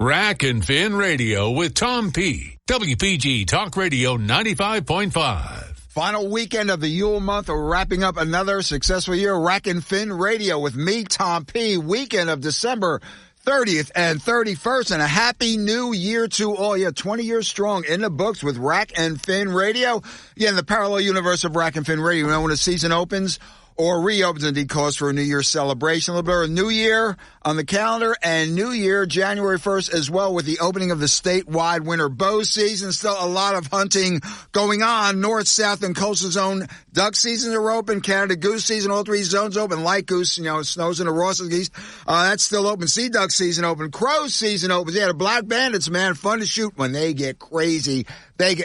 Rack and Fin Radio with Tom P. WPG Talk Radio 95.5. Final weekend of the Yule month. We're wrapping up another successful year. Rack and Fin Radio with me, Tom P. Weekend of December 30th and 31st. And a happy new year to all. Yeah, 20 years strong in the books with Rack and Fin Radio. Yeah, in the parallel universe of Rack and Fin Radio. You know, when the season opens or reopens, indeed calls for a New Year's celebration. A little bit of a New Year on the calendar, and New Year, January 1st as well, with the opening of the statewide winter bow season. Still a lot of hunting going on. North, South, and Coastal Zone duck seasons are open. Canada goose season, all three zones open. Light goose, you know, it snows in the Ross's geese. That's still open. Sea duck season open. Crow season opens. Yeah, the black bandits, man, fun to shoot when they get crazy. Reminds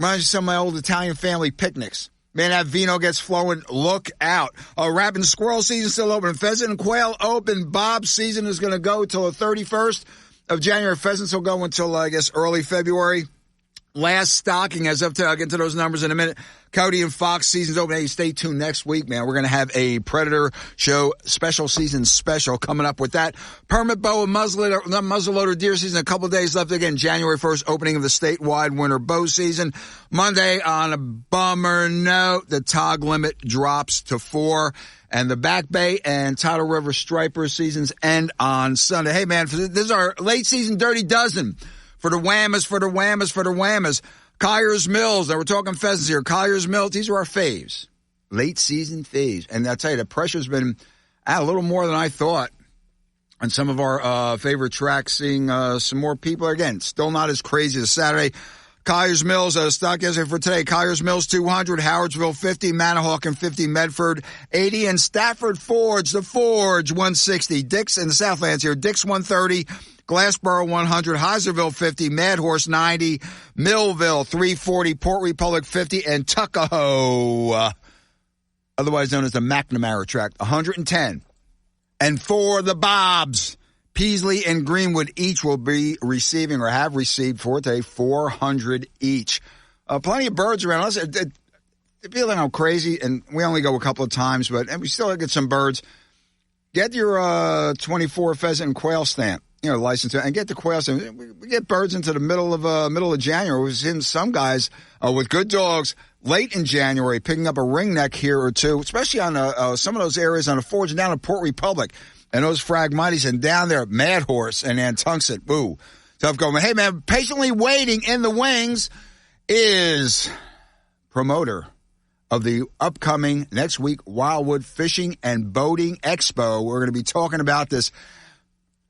me of some of my old Italian family picnics. Man, that vino gets flowing. Look out. Rabbit and squirrel season still open. Pheasant and quail open. Bob season is going to go till the 31st of January. Pheasants will go until, I guess, early February. Last stocking, as of today, I'll get to those numbers in a minute. Coyote and fox season's open. Hey, stay tuned next week, man. We're going to have a Predator Show special season special coming up with that. Permit bow and muzzleloader deer season, a couple days left. Again, January 1st, opening of the statewide winter bow season. Monday, on a bummer note, the tog limit drops to 4. And the Back Bay and Tidal River striper seasons end on Sunday. Hey, man, this is our late season Dirty Dozen. For the whammers. Collier's Mills. Now we're talking pheasants here. Collier's Mills. These are our faves. Late season faves. And I'll tell you, the pressure's been a little more than I thought on some of our favorite tracks. Seeing some more people. Again, still not as crazy as Saturday. Collier's Mills, stock yesterday for today. Collier's Mills 200, Howardsville 50, Manahawkin 50, Medford 80, and Stafford Forge, the Forge 160. Dix in the Southlands here. Dix 130. Glassboro 100, Heiserville 50, Mad Horse 90, Millville 340, Port Republic 50, and Tuckahoe, otherwise known as the McNamara tract, 110. And for the Bobs, Peasley and Greenwood each will be receiving or have received for today 400 each. Plenty of birds around. They feel like I'm crazy, and we only go a couple of times, but and we still get some birds. Get your 24 pheasant and quail stamp. You know, license, and get the quails. We get birds into the middle of January. We've seen some guys with good dogs late in January picking up a ringneck here or two, especially on some of those areas on the Forge and down in Port Republic and those Phragmites, and down there at Mad Horse and Nantuxet. Boo. Tough going. Hey, man, patiently waiting in the wings is promoter of the upcoming next week Wildwood Fishing and Boating Expo. We're going to be talking about this.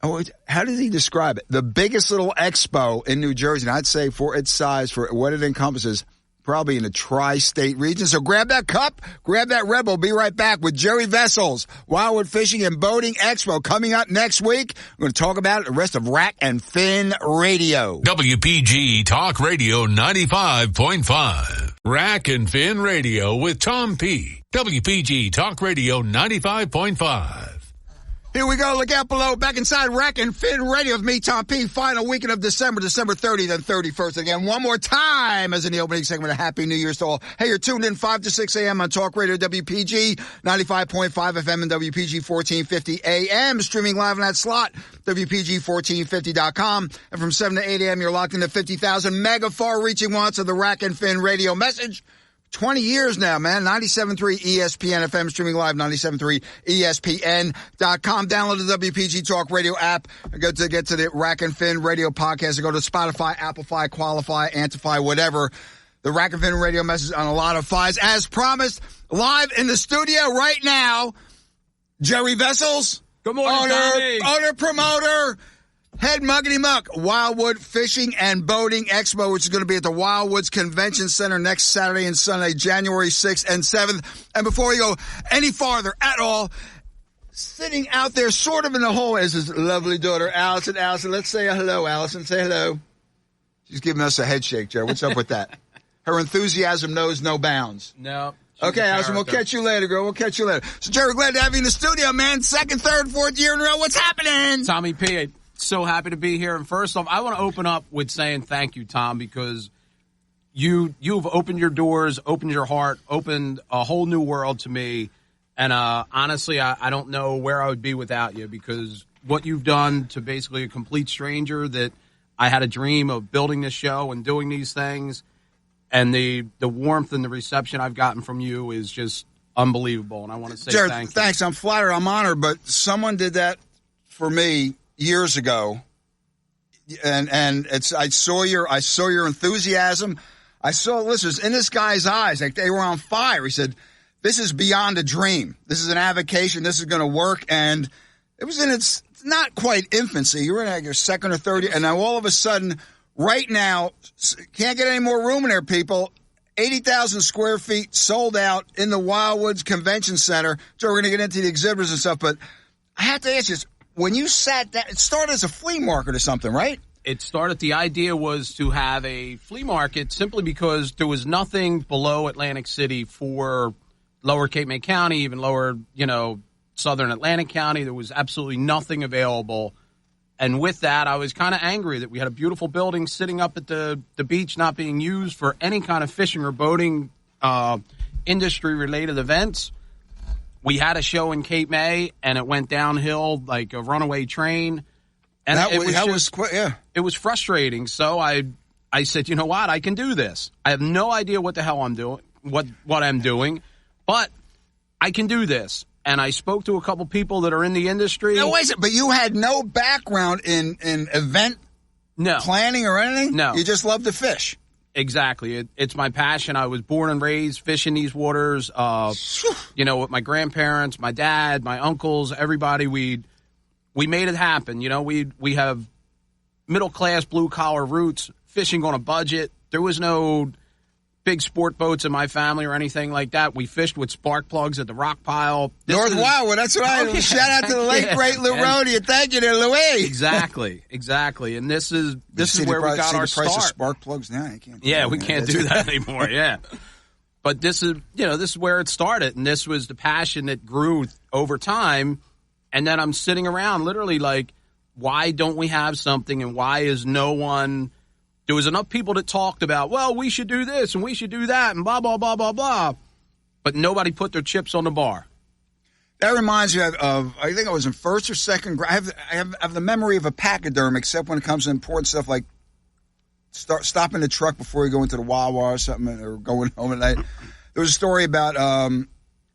Oh, how does he describe it? The biggest little expo in New Jersey, and I'd say for its size, for what it encompasses, probably in the tri-state region. So grab that cup, grab that Red Bull. Be right back with Jerry Vessels, Wildwood Fishing and Boating Expo, coming up next week. We're going to talk about it, the rest of Rack and Fin Radio. WPG Talk Radio 95.5. Rack and Fin Radio with Tom P. WPG Talk Radio 95.5. Here we go. Look out below. Back inside Rack and Fin Radio with me, Tom P. Final weekend of December 30th and 31st. Again, one more time as in the opening segment, a Happy New Year's to all. Hey, you're tuned in 5 to 6 a.m. on Talk Radio WPG, 95.5 FM and WPG 1450 AM. Streaming live on that slot, WPG1450.com. And from 7 to 8 a.m., you're locked into 50,000 mega far-reaching watts of the Rack and Fin Radio message. 20 years now, man. 97.3 ESPN FM, streaming live, 97.3 ESPN.com. Download the WPG Talk Radio app and get to the Rack and Fin Radio podcast. And go to Spotify, Applefy, Qualify, Antify, whatever. The Rack and Fin Radio message on a lot of fives. As promised, live in the studio right now, Jerry Vessels. Good morning, Tommy. Owner, promoter, head muggity muck, Wildwood Fishing and Boating Expo, which is going to be at the Wildwoods Convention Center next Saturday and Sunday, January 6th and 7th. And before we go any farther at all, sitting out there sort of in the hallway is his lovely daughter, Allison. Allison, let's say hello, Allison. Say hello. She's giving us a head shake, Jerry. What's up with that? Her enthusiasm knows no bounds. No. Okay, Allison, we'll catch you later, girl. We'll catch you later. So, Jerry, glad to have you in the studio, man. Second, third, fourth year in a row. What's happening? Tommy P., so happy to be here. And first off, I want to open up with saying thank you, Tom, because you've opened your doors, opened your heart, opened a whole new world to me. And honestly, I don't know where I would be without you, because what you've done to basically a complete stranger that I had a dream of building this show and doing these things. And the warmth and the reception I've gotten from you is just unbelievable. And I want to say Jared, thank you. Thanks. I'm flattered. I'm honored. But someone did that for me years ago. And I saw your enthusiasm. Listen, in this guy's eyes, like they were on fire. He said, this is beyond a dream. This is an avocation. This is going to work. And it was in its not quite infancy. You were in like your second or third year. And now all of a sudden, right now, can't get any more room in there, people. 80,000 square feet sold out in the Wildwoods Convention Center. So we're going to get into the exhibitors and stuff. But I have to ask you, when you sat down, it started as a flea market or something, right? It started, the idea was to have a flea market simply because there was nothing below Atlantic City for lower Cape May County, even lower, southern Atlantic County. There was absolutely nothing available. And with that, I was kind of angry that we had a beautiful building sitting up at the beach not being used for any kind of fishing or boating industry-related events. We had a show in Cape May, and it went downhill like a runaway train. And it was frustrating. So I said, you know what? I can do this. I have no idea what the hell I'm doing, what I'm doing, but I can do this. And I spoke to a couple people that are in the industry. No, wait a second, but you had no background in event planning or anything? No. You just love to fish. Exactly. It's my passion. I was born and raised fishing these waters, with my grandparents, my dad, my uncles, everybody. We made it happen. We have middle-class blue-collar roots, fishing on a budget. There was no big sport boats in my family or anything like that. We fished with spark plugs at the rock pile. North Wildwood, that's right. Shout out to the late, great Lou Rhodey. Thank you to Louis. Exactly. And this is where we got our start. The price of spark plugs now? You can't we can't do that anymore, yeah. But this is where it started, and this was the passion that grew over time. And then I'm sitting around literally like, why don't we have something, and why is no one... There was enough people that talked about, well, we should do this and we should do that and blah, blah, blah, blah, blah. But nobody put their chips on the bar. That reminds me of I think I was in first or second grade. I have the memory of a pachyderm, except when it comes to important stuff like stopping the truck before you go into the Wawa or something, or going home at night. There was a story about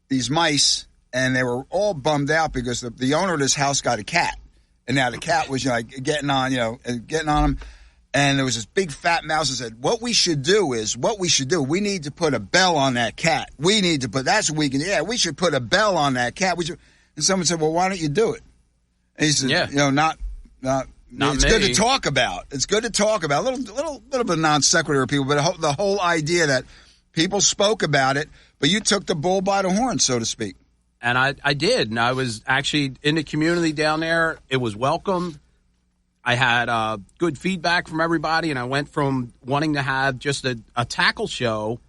these mice, and they were all bummed out because the owner of this house got a cat. And now the cat was getting on him. And there was this big fat mouse that said, what we should do, we need to put a bell on that cat. That's what we can, we should put a bell on that cat. And someone said, well, why don't you do it? And he said, not it's me. Good to talk about. It's good to talk about. A little bit of non sequitur, people, but the whole idea that people spoke about it, but you took the bull by the horn, so to speak. And I did. And I was actually in the community down there. It was welcomed. I had good feedback from everybody, and I went from wanting to have just a tackle show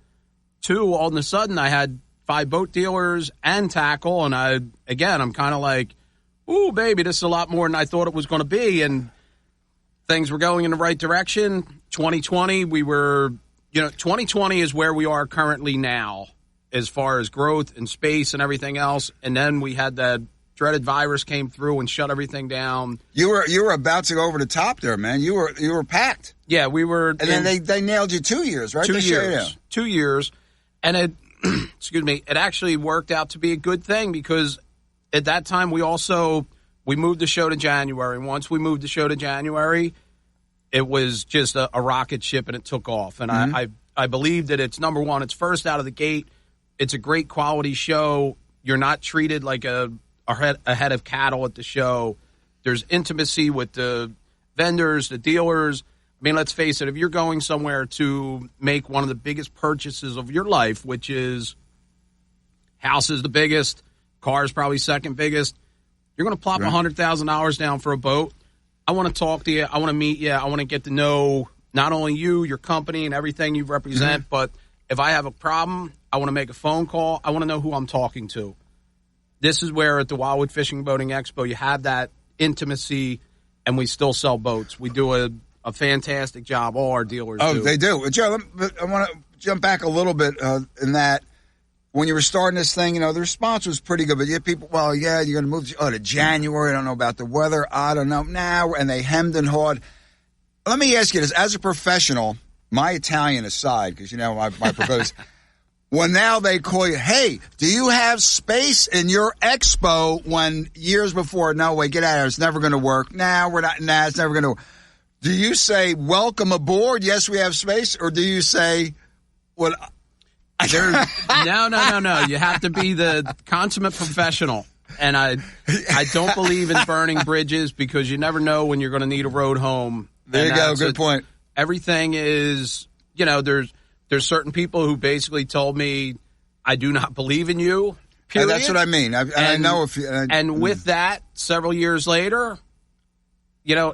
to all of a sudden I had 5 boat dealers and tackle, and I'm kind of like, ooh, baby, this is a lot more than I thought it was going to be, and things were going in the right direction. 2020, 2020 is where we are currently now as far as growth and space and everything else, and then we had that dreaded virus came through and shut everything down. You were about to go over the top there, man. You were packed. Yeah, we were. And then they nailed you 2 years, right? 2 years. 2 years. And it, it actually worked out to be a good thing because at that time we moved the show to January. And once we moved the show to January, it was just a rocket ship and it took off. And I believe that it's number one. It's first out of the gate. It's a great quality show. You're not treated like a head of cattle at the show. There's intimacy with the vendors, the dealers. I mean, let's face it, if you're going somewhere to make one of the biggest purchases of your life, which is house is the biggest, car is probably second biggest, you're going to plop $100,000 down for a boat. I want to talk to you. I want to meet you. I want to get to know not only you, your company, and everything you represent, but if I have a problem, I want to make a phone call. I want to know who I'm talking to. This is where at the Wildwood Fishing Boating Expo you have that intimacy, and we still sell boats. We do a fantastic job. All our dealers do. Oh, they do. Joe, I want to jump back a little bit in that. when you were starting this thing, the response was pretty good. But yeah, people, well, yeah, you're going to move to January. I don't know about the weather. I don't know. Now, and they hemmed and hawed. Let me ask you this. As a professional, my Italian aside, because, my proposed, when now they call you, hey, do you have space in your expo when years before, no, wait, get out of here. It's never going to work. We're not. It's never going to work. Do you say, welcome aboard, yes, we have space? Or do you say, what? No. You have to be the consummate professional. And I don't believe in burning bridges because you never know when you're going to need a road home. There you go. Good point. Everything is, there's certain people who basically told me, I do not believe in you, period. That's what I mean. I know if you... and with that, several years later,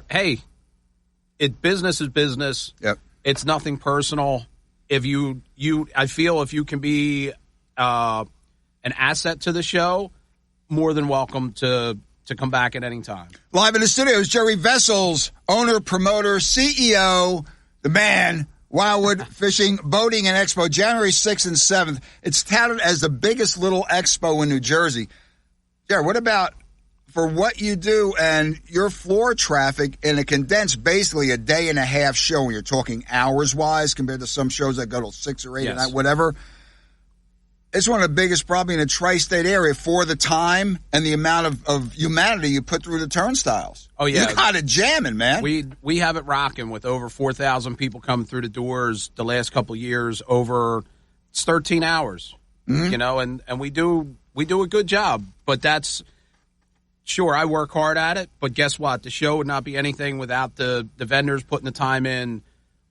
hey, business is business. Yep. It's nothing personal. If I feel if you can be an asset to the show, more than welcome to come back at any time. Live in the studio is Jerry Vessels, owner, promoter, CEO, the man, Wildwood Fishing, Boating, and Expo, January 6th and 7th. It's touted as the biggest little expo in New Jersey. Jerry, what about for what you do and your floor traffic in a condensed, basically a day and a half show, when you're talking hours-wise compared to some shows that go till 6 or 8 at night, whatever. It's one of the biggest probably in the tri-state area for the time and the amount of humanity you put through the turnstiles. Oh, yeah. You got it jamming, man. We have it rocking with over 4,000 people coming through the doors the last couple of years over 13 hours, and we do a good job. But that's, sure, I work hard at it, but guess what? The show would not be anything without the vendors putting the time in,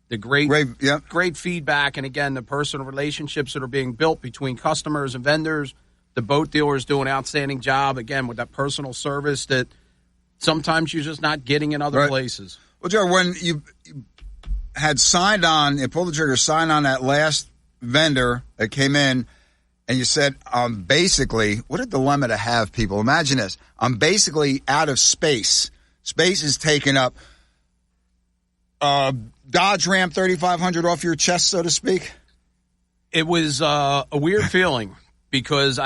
the great feedback, and again, the personal relationships that are being built between customers and vendors. The boat dealers do an outstanding job, again, with that personal service that sometimes you're just not getting in other places. Well, Joe, when you had signed on and pulled the trigger, signed on that last vendor that came in, and you said, basically, what a dilemma to have, people. Imagine this. I'm basically out of space. Space is taken up. Dodge Ram 3500 off your chest, so to speak? It was a weird feeling because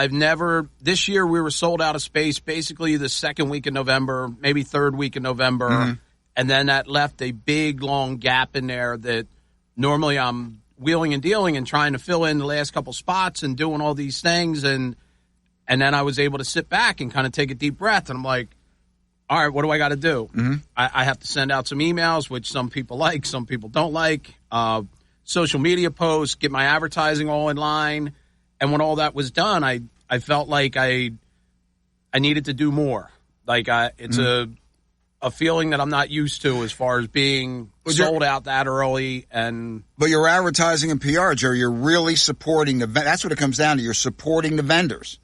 this year we were sold out of space basically the second week of November, maybe third week of November, and then that left a big, long gap in there that normally I'm wheeling and dealing and trying to fill in the last couple spots and doing all these things, and then I was able to sit back and kind of take a deep breath, and I'm like, all right, what do I got to do? I have to send out some emails, which some people like, some people don't like, social media posts, get my advertising all in line. And when all that was done, I felt like I needed to do more. Like it's a feeling that I'm not used to as far as being sold out that early. But your advertising and PR, Jerry, you're really supporting that's what it comes down to. You're supporting the vendors.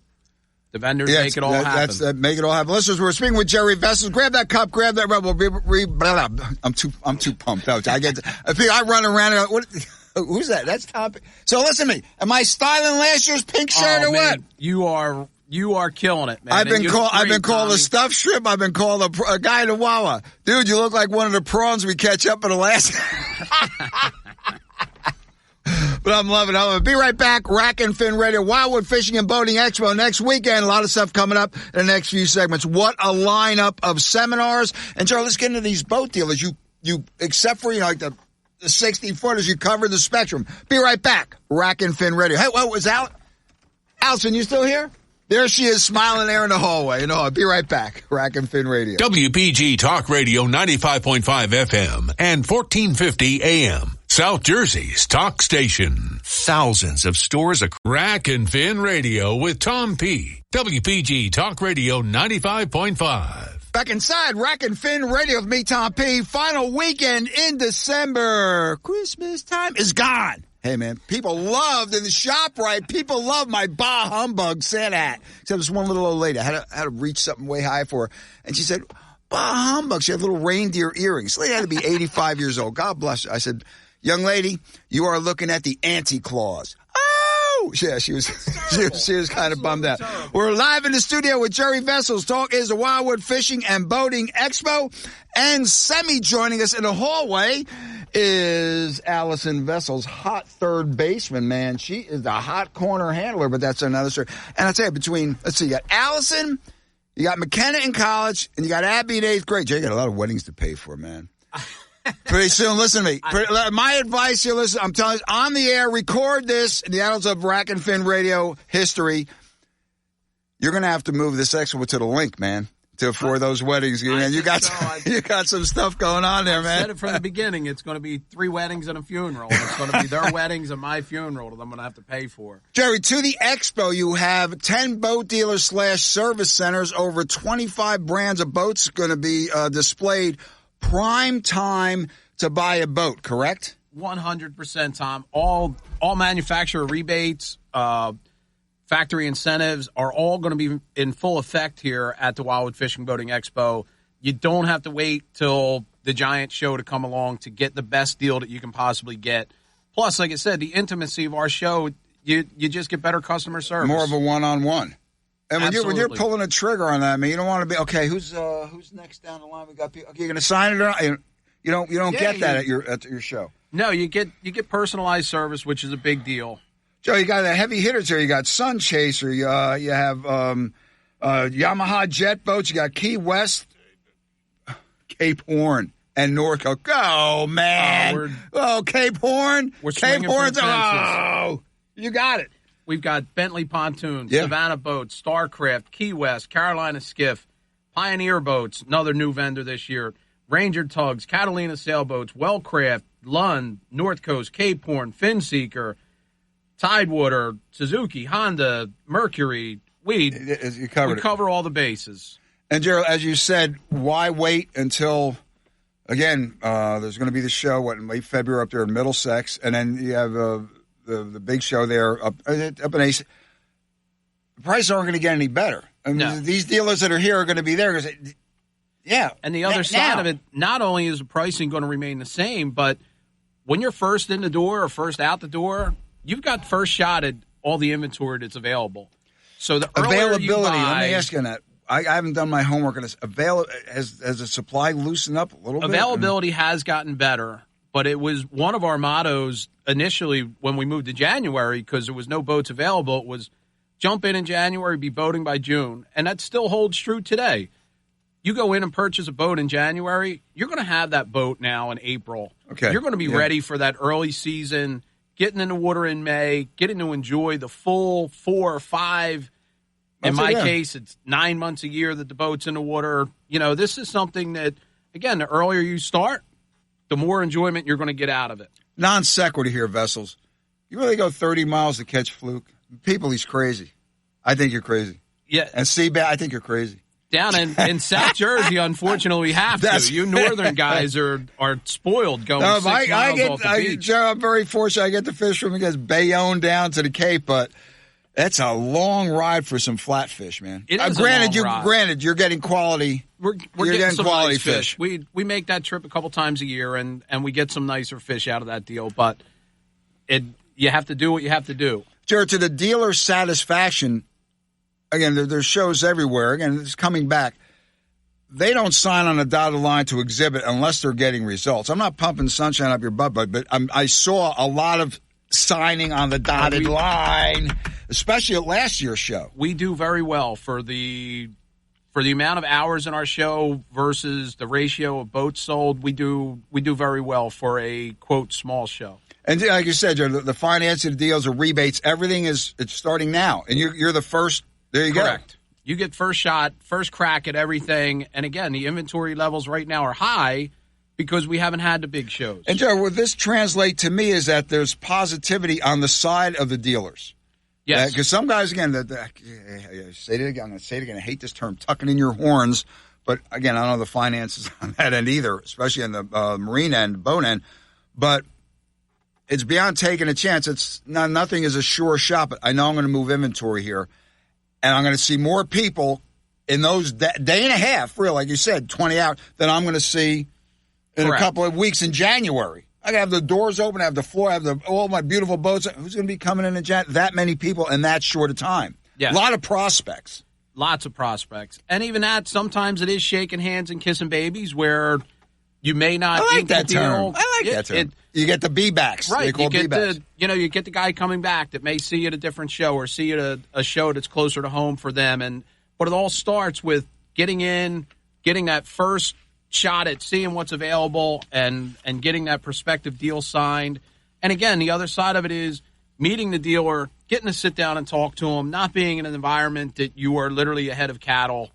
The vendors make it all happen. Make it all happen. Listeners, we're speaking with Jerry Vessels. Grab that cup. Grab that rebel. I'm too pumped. I run around. And who's that? That's Tom. So listen to me. Am I styling last year's pink shirt or what? You are killing it, man. I've been called a stuffed shrimp. I've been called a guy in a Wawa. Dude, you look like one of the prawns we catch up in Alaska. But I'm loving it. I'll be right back. Rack and Fin Radio, Wildwood Fishing and Boating Expo next weekend. A lot of stuff coming up in the next few segments. What a lineup of seminars. And Joe, let's get into these boat dealers. You except for, like the 60-footers, you cover the spectrum. Be right back. Rack and Fin Radio. Hey, what was Allison, you still here? There she is, smiling there in the hallway. I'll be right back. Rack and Fin Radio. WPG Talk Radio 95.5 FM and 1450 AM. South Jersey's talk station. Thousands of stores. Rack and Fin Radio with Tom P. WPG Talk Radio 95.5. Back inside Rack and Fin Radio with me, Tom P. Final weekend in December. Christmas time is gone. Hey, man, people loved in the shop, right? People love my Bah Humbug Santa hat. Except this one little old lady. I had to reach something way high for her. And she said, Bah Humbug. She had little reindeer earrings. The lady had to be 85 years old. God bless her. I said, young lady, you are looking at the Anti-Claus. Oh! Yeah, she was kind of bummed out. We're live in the studio with Jerry Vessels. Talk is the Wildwood Fishing and Boating Expo. And Semi joining us in the hallway is Allison Vessel's hot third baseman, man. She is a hot corner handler, but that's another story. And I tell you, let's see, you got Allison, you got McKenna in college, and you got Abby in 8th grade. Jay got a lot of weddings to pay for, man. Pretty soon, listen to me. My advice here, listen, I'm telling you, on the air, record this in the annals of Rack and Fin radio history. You're going to have to move this extra to the link, man, for those weddings. Man, you got some stuff going on there, man. I said it from the beginning. It's going to be 3 weddings and a funeral. It's going to be their weddings and my funeral that I'm going to have to pay for. Jerry, to the expo, you have 10 boat dealers / service centers. Over 25 brands of boats going to be displayed. Prime time to buy a boat, correct? 100%, Tom. All manufacturer rebates, factory incentives are all going to be in full effect here at the Wildwood Fishing Boating Expo. You don't have to wait till the giant show to come along to get the best deal that you can possibly get. Plus, like I said, the intimacy of our show, you just get better customer service. More of a one-on-one. And when you're pulling a trigger on that, I mean, you don't want to be, okay, who's next down the line? We got people. Okay, you're going to sign it or not? You don't get that at your show. No, you get personalized service, which is a big deal. Joe, you got the heavy hitters here. You got Sun Chaser. You have Yamaha jet boats. You got Key West, Cape Horn, and Norco. Go, man! Cape Horn. Cape Horn's. Oh, you got it. We've got Bentley Pontoons, Savannah Boats, Starcraft, Key West, Carolina Skiff, Pioneer Boats, another new vendor this year, Ranger Tugs, Catalina Sailboats, Wellcraft, Lund, North Coast, Cape Horn, Finseeker, Tidewater, Suzuki, Honda, Mercury. We cover all the bases. And, Gerald, as you said, why wait until, again, there's going to be the show, in late February up there in Middlesex, and then you have the big show there up in Ace. The prices aren't going to get any better. I mean, these dealers that are here are going to be there. And the other side of it, not only is the pricing going to remain the same, but when you're first in the door or first out the door, you've got first shot at all the inventory that's available. So the availability. Let me ask you on that. I haven't done my homework on this. Has the supply loosened up a little bit? Availability has gotten better, but it was one of our mottos initially when we moved to January, because there was no boats available. It was jump in January, be boating by June, and that still holds true today. You go in and purchase a boat in January, you're going to have that boat now in April. Okay. You're going to be ready for that early season, getting in the water in May, getting to enjoy the full 4 or 5. In my case, it's 9 months a year that the boat's in the water. You know, this is something that, again, the earlier you start, the more enjoyment you're going to get out of it. Non sequitur here, Vessels. You really go 30 miles to catch fluke? People, he's crazy. I think you're crazy. Yeah. And Seabat, I think you're crazy. Down in South Jersey, unfortunately, we have to. You northern guys are spoiled going 6 miles off the beach. I'm very fortunate. I get to fish from Bayonne down to the Cape, but that's a long ride for some flatfish, man. It is granted, you're getting quality. We're getting some quality nice fish. We make that trip a couple times a year, and we get some nicer fish out of that deal. But you have to do what you have to do. Jared, to the dealer's satisfaction, again, there's shows everywhere. Again, it's coming back. They don't sign on a dotted line to exhibit unless they're getting results. I'm not pumping sunshine up your butt, but I saw a lot of signing on the dotted line, especially at last year's show. We do very well for the amount of hours in our show versus the ratio of boats sold. We do very well for a, quote, small show. And like you said, the financing, the deals, the rebates, everything it's starting now. And you're the first. There you Correct. Go. You get first shot, first crack at everything. And again, the inventory levels right now are high because we haven't had the big shows. And Joe, what this translate to me is that there's positivity on the side of the dealers. Yes. Because some guys, again, I'm going to say it again. I hate this term, tucking in your horns. But again, I don't know the finances on that end either, especially on the marine end, boat end. But it's beyond taking a chance. Nothing is a sure shot, but I know I'm going to move inventory here. And I'm going to see more people in those day and a half, really, like you said, 20 hours, than I'm going to see in a couple of weeks in January. I have the doors open, I have the floor, I have all my beautiful boats. Who's going to be coming in January? That many people in that short a time. Yes. A lot of prospects. Lots of prospects. And even that, sometimes it is shaking hands and kissing babies where You may not. I like that term. I like that term. You get the B-backs. Right. They call B-backs. You get the guy coming back that may see you at a different show or see you at a show that's closer to home for them. But it all starts with getting in, getting that first shot at seeing what's available and getting that prospective deal signed. And again, the other side of it is meeting the dealer, getting to sit down and talk to him, not being in an environment that you are literally a head of cattle.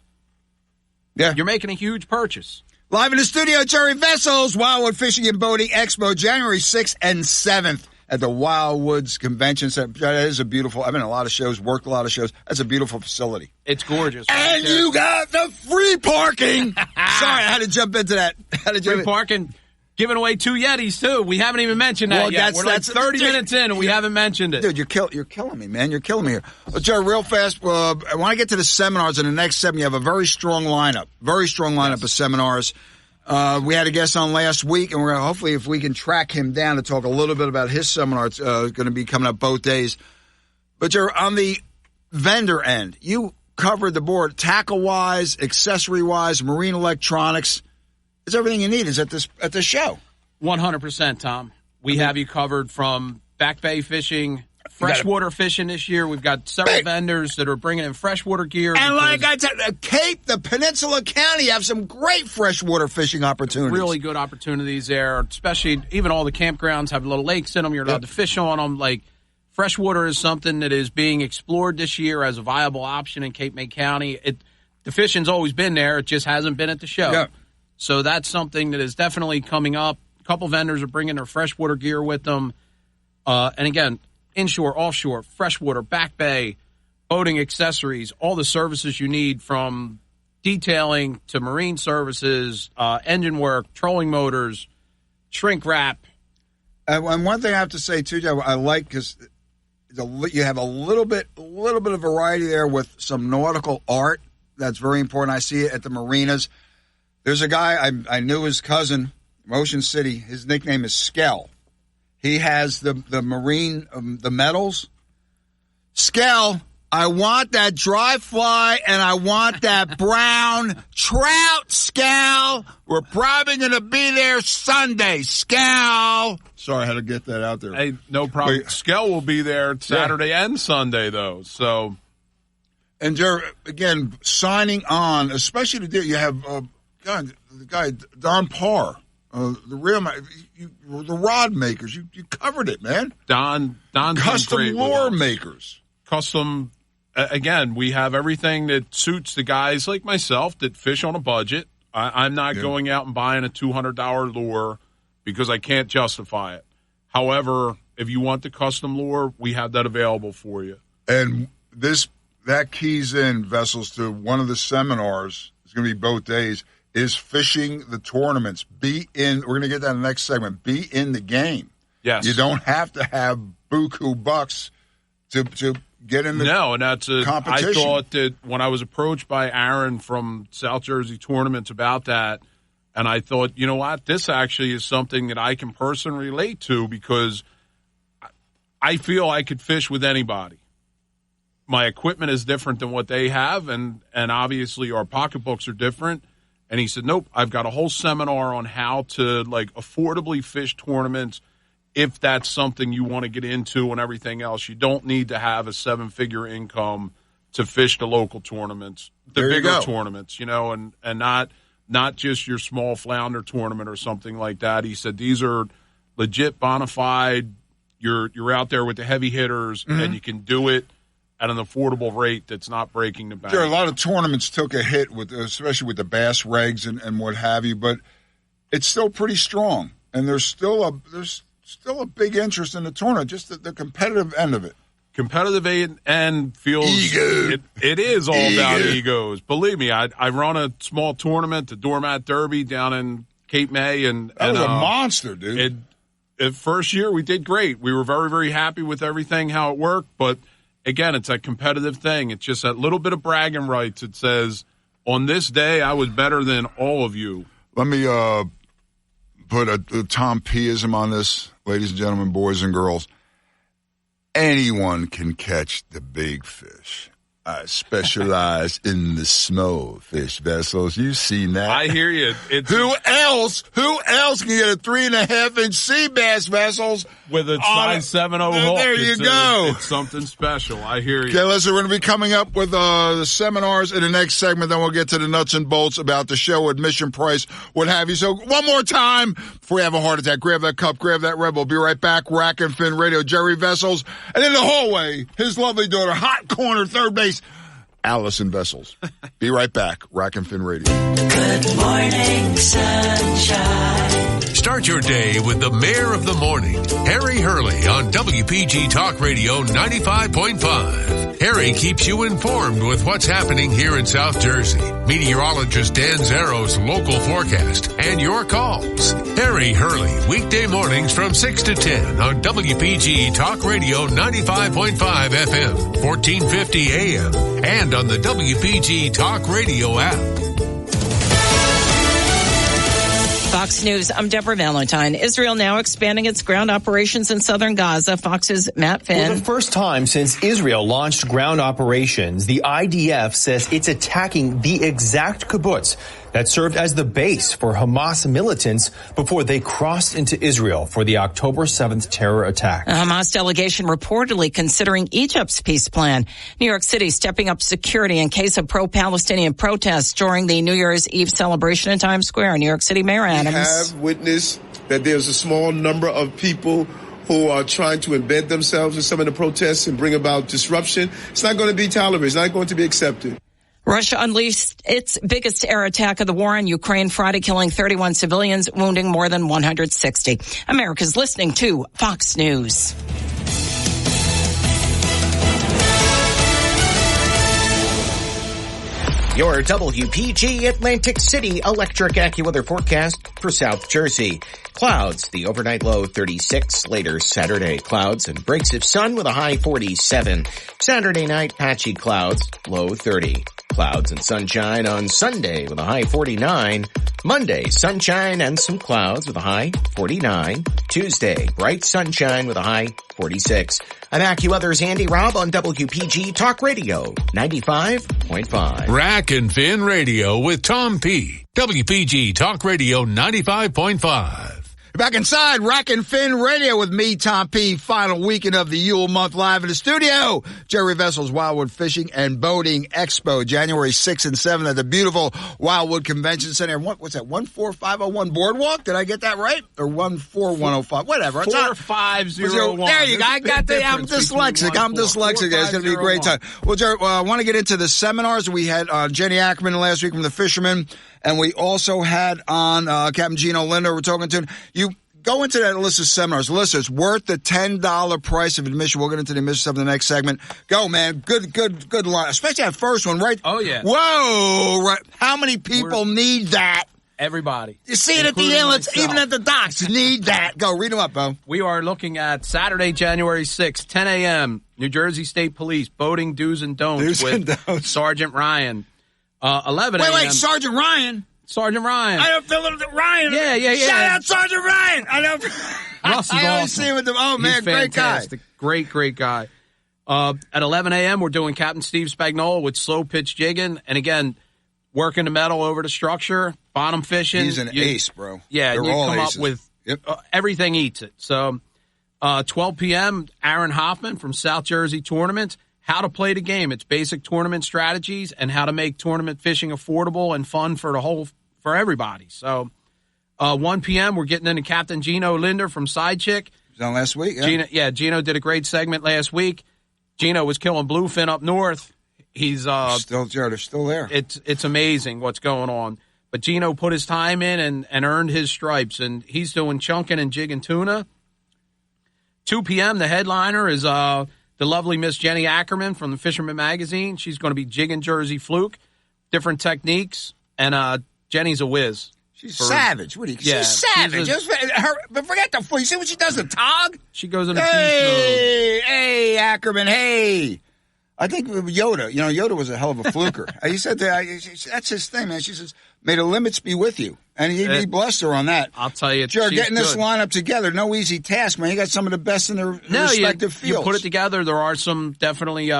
Yeah. You're making a huge purchase. Live in the studio, Jerry Vessels, Wildwood Fishing and Boating Expo, January 6th and 7th at the Wildwoods Convention Center. That is a beautiful, I've been in a lot of shows, worked a lot of shows. That's a beautiful facility. It's gorgeous. And you got the free parking. Sorry, I had to jump into that. Free parking. Giving away 2 Yetis, too. We haven't even mentioned that yet. We're like 30 minutes in, and we haven't mentioned it. Dude, you're killing me, man. You're killing me here. Jerry, real fast, I want to get to the seminars in the next 7. You have a very strong lineup. Very strong lineup of seminars. We had a guest on last week, and we're going to hopefully, if we can track him down to talk a little bit about his seminar. It's going to be coming up both days. But Jerry, on the vendor end, you covered the board tackle-wise, accessory-wise, marine electronics. It's everything you need is at this show. 100%, Tom. We have you covered from back bay fishing, freshwater fishing this year. We've got several vendors that are bringing in freshwater gear. And like I said, Cape, the Peninsula County have some great freshwater fishing opportunities. Really good opportunities there, especially even all the campgrounds have little lakes in them. You're allowed to fish on them. Like freshwater is something that is being explored this year as a viable option in Cape May County. The fishing's always been there. It just hasn't been at the show. Yeah. So that's something that is definitely coming up. A couple vendors are bringing their freshwater gear with them. And again, inshore, offshore, freshwater, back bay, boating accessories, all the services you need from detailing to marine services, engine work, trolling motors, shrink wrap. And one thing I have to say, too, Joe, I like because you have a little bit of variety there with some nautical art. That's very important. I see it at the marinas. There's a guy, I knew his cousin from Ocean City. His nickname is Skell. He has the marine, the metals. Skell, I want that dry fly and I want that brown trout, Skell. We're probably going to be there Sunday, Skell. Sorry, I had to get that out there. Hey, no problem. Skell will be there Saturday and Sunday, though, so. And, Jerry, again, signing on, especially today, you have... the guy Don Parr, the rod makers. You covered it, man. Don's custom lure makers. Custom. Again, we have everything that suits the guys like myself that fish on a budget. I'm not going out and buying a $200 lure because I can't justify it. However, if you want the custom lure, we have that available for you. And that keys in, Vessels, to one of the seminars. It's going to be both days. Is fishing the tournaments. We're going to get that in the next segment. Be in the game. Yes. You don't have to have buku bucks to get in the competition. I thought that when I was approached by Aaron from South Jersey Tournaments about that, and I thought, you know what, this actually is something that I can personally relate to because I feel I could fish with anybody. My equipment is different than what they have, and obviously our pocketbooks are different. And he said, nope, I've got a whole seminar on how to, affordably fish tournaments if that's something you want to get into and everything else. You don't need to have a 7-figure income to fish the local tournaments, the bigger tournaments, and not just your small flounder tournament or something like that. He said these are legit bona fide. You're out there with the heavy hitters, and you can do it at an affordable rate that's not breaking the bank. There are a lot of tournaments took a hit, especially with the bass regs and what have you, but it's still pretty strong. And there's still a big interest in the tournament, just the competitive end of it. Competitive end feels it is all about egos. Believe me, I run a small tournament, the Doormat Derby down in Cape May, and that was a monster, dude. First year we did great. We were very, very happy with everything, how it worked, but again, it's a competitive thing. It's just that little bit of bragging rights. It says, on this day, I was better than all of you. Let me put a Tom P-ism on this, ladies and gentlemen, boys and girls. Anyone can catch the big fish. I specialize in the small fish vessels. You've seen that. I hear you. Who else can get a 3.5-inch sea bass vessels with a size 7.0 hook? There you go. It's something special. I hear you. Okay, listen, we're going to be coming up with the seminars in the next segment. Then we'll get to the nuts and bolts about the show, admission price, what have you. So one more time before you have a heart attack, grab that cup, grab that Red Bull. Be right back. Rack and Fin Radio, Jerry Vessels. And in the hallway, his lovely daughter, hot corner, third base, Allison Vessels. Be right back. Rack and Fin Radio. Good morning, sunshine. Start your day with the mayor of the morning, Harry Hurley, on WPG Talk Radio 95.5. Harry keeps you informed with what's happening here in South Jersey. Meteorologist Dan Zero's local forecast and your calls. Harry Hurley, weekday mornings from 6 to 10 on WPG Talk Radio 95.5 FM, 1450 AM, and on the WPG Talk Radio app. Fox News, I'm Deborah Valentine. Israel now expanding its ground operations in southern Gaza. Fox's Matt Finn. For the first time since Israel launched ground operations, the IDF says it's attacking the exact kibbutz that served as the base for Hamas militants before they crossed into Israel for the October 7th terror attack. A Hamas delegation reportedly considering Egypt's peace plan. New York City stepping up security in case of pro-Palestinian protests during the New Year's Eve celebration in Times Square. New York City Mayor Adams. We have witnessed that there's a small number of people who are trying to embed themselves in some of the protests and bring about disruption. It's not going to be tolerated. It's not going to be accepted. Russia unleashed its biggest air attack of the war on Ukraine Friday, killing 31 civilians, wounding more than 160. America's listening to Fox News. Your WPG Atlantic City electric AccuWeather forecast for South Jersey. Clouds, the overnight low 36. Later Saturday, clouds and breaks of sun with a high 47. Saturday night, patchy clouds, low 30. Clouds and sunshine on Sunday with a high 49. Monday, sunshine and some clouds with a high 49. Tuesday, bright sunshine with a high 46. I'm AccuWeather's Andy Robb on WPG Talk Radio 95.5. Rack and Fin Radio with Tom P. WPG Talk Radio 95.5. Back inside Rack and Fin Radio with me, Tom P. Final weekend of the Yule month live in the studio. Jerry Vessels Wildwood Fishing and Boating Expo, January 6th and 7th at the beautiful Wildwood Convention Center. What's that, 14501 Boardwalk? Did I get that right? Or 14105? Whatever. 4501. There you go. I got the, I'm dyslexic. It's going to be a great time. Well, Jerry, I want to get into the seminars. We had Jenny Ackerman last week from the Fishermen. And we also had on Captain Gino Linder. We're talking to him. You go into that list of seminars. Listen, it's worth the $10 price of admission. We'll get into the admission stuff in the next segment. Go, man. Good line. Especially that first one, right? Oh, yeah. Whoa. Right. How many people need that? Everybody. You see it at the inlets, even at the docks. You need that. Go, read them up, Bo. We are looking at Saturday, January 6th, 10 a.m., New Jersey State Police, boating do's and don'ts with Sergeant Ryan. 11 a.m. Wait, Sergeant Ryan? Sergeant Ryan. I don't feel Ryan. Yeah. Shout out Sergeant Ryan. I know. Russ is I always awesome. see him with the, oh, man, He's great guy. Great guy. At 11 a.m., we're doing Captain Steve Spagnola with slow pitch jigging. And again, working the metal over the structure, bottom fishing. He's an ace, bro. Yeah, They're you all come aces. up with Yep. Everything eats it. So 12 p.m., Aaron Hoffman from South Jersey Tournament. How to play the game. It's basic tournament strategies and how to make tournament fishing affordable and fun for everybody. So 1 p.m., we're getting into Captain Gino Linder from Sidechick. He was on last week, yeah. Gino did a great segment last week. Gino was killing bluefin up north. He's they're still there. It's amazing what's going on. But Gino put his time in and earned his stripes, and he's doing chunking and jigging tuna. 2 p.m., the headliner is the lovely Miss Jenny Ackerman from the Fisherman Magazine. She's going to be jigging Jersey fluke, different techniques, and Jenny's a whiz. She's savage. What do you? Yeah, she's savage. But forget the fluke. You see what she does to Tog? She goes into beast mode. Hey, Ackerman. Hey. I think with Yoda, Yoda was a hell of a fluker. He said that's his thing, man. She says, may the limits be with you. And he blessed her on that. I'll tell you. Sure, getting this lineup together, no easy task, man. You got some of the best in their respective fields. You put it together. There are some definitely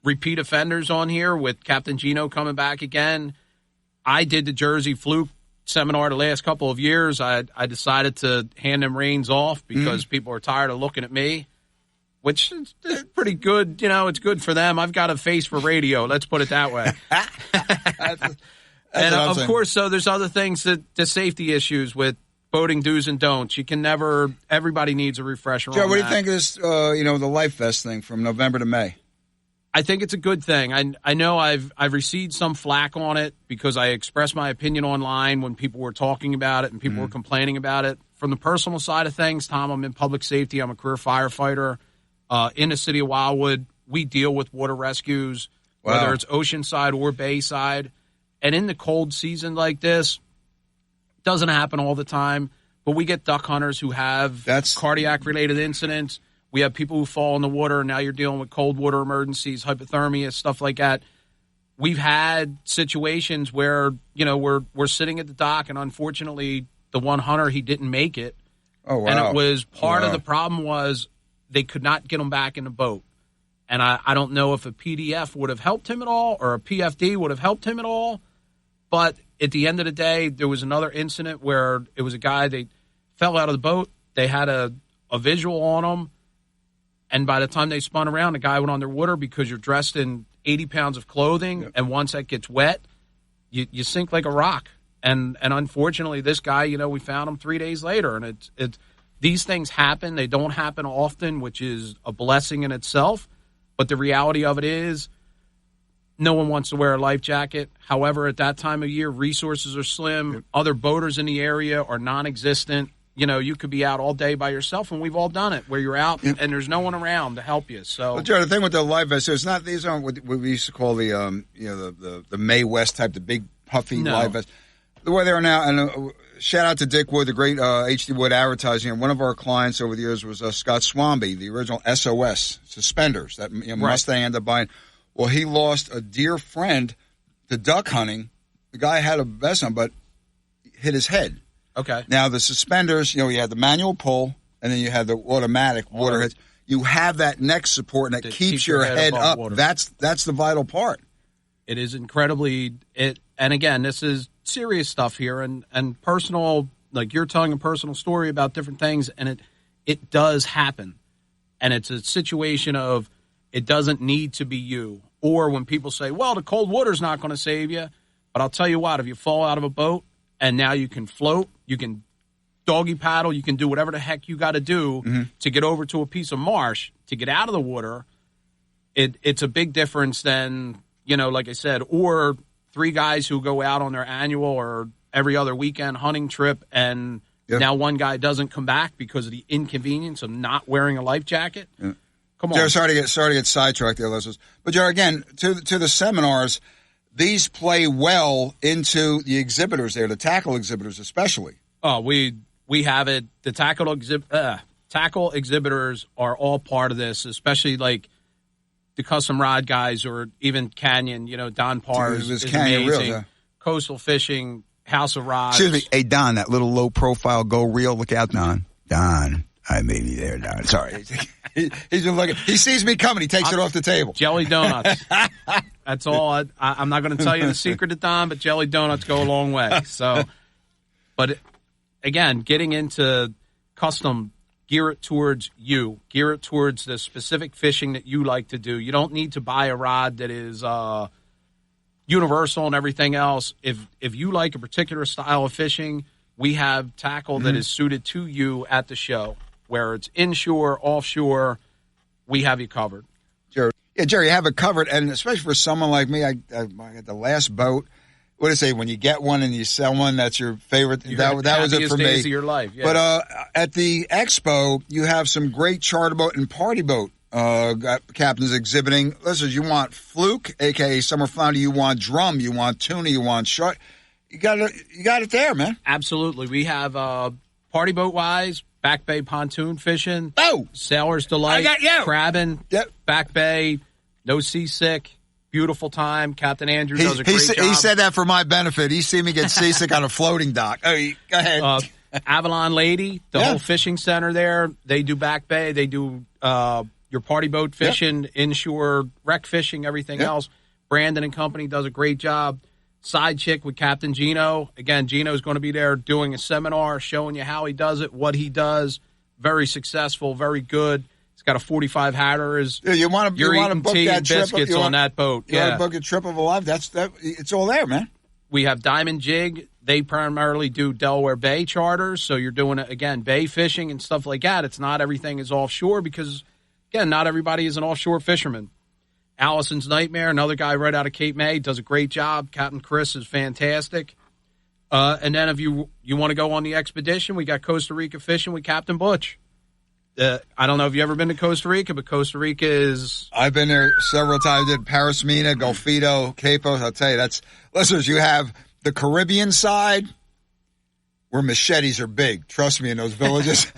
repeat offenders on here with Captain Gino coming back again. I did the Jersey Fluke seminar the last couple of years. I decided to hand them reins off because people are tired of looking at me, which is pretty good. You know, it's good for them. I've got a face for radio. Let's put it that way. And of course, so there's other things the safety issues with boating do's and don'ts. You can never, everybody needs a refresher on that. Joe, what do you think of this, the life vest thing from November to May? I think it's a good thing. I know I've received some flack on it because I expressed my opinion online when people were talking about it and people were complaining about it. From the personal side of things, Tom, I'm in public safety. I'm a career firefighter. In the city of Wildwood, we deal with water rescues, whether it's Oceanside or Bayside. And in the cold season like this, it doesn't happen all the time, but we get duck hunters who have cardiac-related incidents. We have people who fall in the water, and now you're dealing with cold water emergencies, hypothermia, stuff like that. We've had situations where, we're sitting at the dock, and unfortunately, the one hunter, he didn't make it. Oh, wow. And it was part of the problem was they could not get him back in the boat. And I don't know if a PDF would have helped him at all or a PFD would have helped him at all. But at the end of the day, there was another incident where it was a guy, they fell out of the boat. They had a visual on him. And by the time they spun around, the guy went underwater because you're dressed in 80 pounds of clothing. Yep. And once that gets wet, you sink like a rock. And unfortunately, this guy, we found him 3 days later. And these things happen. They don't happen often, which is a blessing in itself. But the reality of it is no one wants to wear a life jacket. However, at that time of year, resources are slim. Yep. Other boaters in the area are non-existent. You could be out all day by yourself, and we've all done it, where you're out and there's no one around to help you. So, Joe, the thing with the life vest, so these aren't what we used to call the Mae West type, the big puffy life vest. The way they are now, and shout out to Dick Wood, the great H.D. Wood Advertising. And one of our clients over the years was Scott Swanby, the original SOS suspenders that Mustang ended up buying. Well, he lost a dear friend to duck hunting. The guy had a vest on, but hit his head. Okay. Now, the suspenders, you had the manual pull, and then you had the automatic water hits. You have that neck support, and that keeps your head up. Water. That's the vital part. It is incredibly and again, this is serious stuff here, and personal, like you're telling a personal story about different things, and it does happen. And it's a situation of it doesn't need to be you. Or when people say, well, the cold water's not going to save you, but I'll tell you what, if you fall out of a boat, and now you can float, you can doggy paddle, you can do whatever the heck you got to do to get over to a piece of marsh, to get out of the water. It's a big difference than, like I said, or three guys who go out on their annual or every other weekend hunting trip, and now one guy doesn't come back because of the inconvenience of not wearing a life jacket. Yeah. Come on. Jared, sorry to get sidetracked there, listeners. But Jared, again, to the seminars, these play well into the exhibitors there, the tackle exhibitors especially. Oh, we have it. The tackle exhibitors are all part of this, especially like the custom rod guys or even Canyon. Don Pars is amazing. Reels, Coastal Fishing, House of Rods. Excuse me. Hey, Don, that little low-profile go reel. Look out, Don. Don. I may be there, Don. Sorry. He's been looking. He sees me coming. He takes it off the table. Jelly donuts. That's all. I'm not going to tell you the secret to Don, but jelly donuts go a long way. So, but again, getting into custom, gear it towards you. Gear it towards the specific fishing that you like to do. You don't need to buy a rod that is universal and everything else. If you like a particular style of fishing, we have tackle that is suited to you at the show. Where it's inshore, offshore, we have you covered. Jerry, you have it covered, and especially for someone like me, I got the last boat. What do you say? When you get one and you sell one, that's your favorite. That was it for me. Days of your life. Yeah. But at the expo, you have some great charter boat and party boat captains exhibiting. Listen, you want fluke, aka summer flounder. You want drum. You want tuna. You want shark. You got it there, man. Absolutely. We have party boat wise. Back Bay pontoon fishing. Oh! Sailor's Delight. I got you! Crabbing. Yep. Back Bay. No seasick. Beautiful time. Captain Andrew does a great job. He said that for my benefit. He seen me get seasick on a floating dock. Oh, go ahead. Avalon Lady, the whole fishing center there. They do Back Bay. They do your party boat fishing, inshore wreck fishing, everything else. Brandon and company does a great job. Side Chick with Captain Gino. Again, Gino's going to be there doing a seminar, showing you how he does it, what he does. Very successful, very good. He's got a 45 hatter. You want to book tea that and trip biscuits on that boat. You want to book a trip of a life. It's all there, man. We have Diamond Jig. They primarily do Delaware Bay charters, so you're doing, again, bay fishing and stuff like that. It's not everything is offshore because, again, not everybody is an offshore fisherman. Allison's Nightmare, another guy right out of Cape May, does a great job. Captain Chris is fantastic. And then if you want to go on the expedition, we got Costa Rica fishing with Captain Butch. I don't know if you've ever been to Costa Rica, but Costa Rica is... I've been there several times. Did Paris Mina, Golfito, Capos. I'll tell you, listeners, you have the Caribbean side where machetes are big. Trust me, in those villages.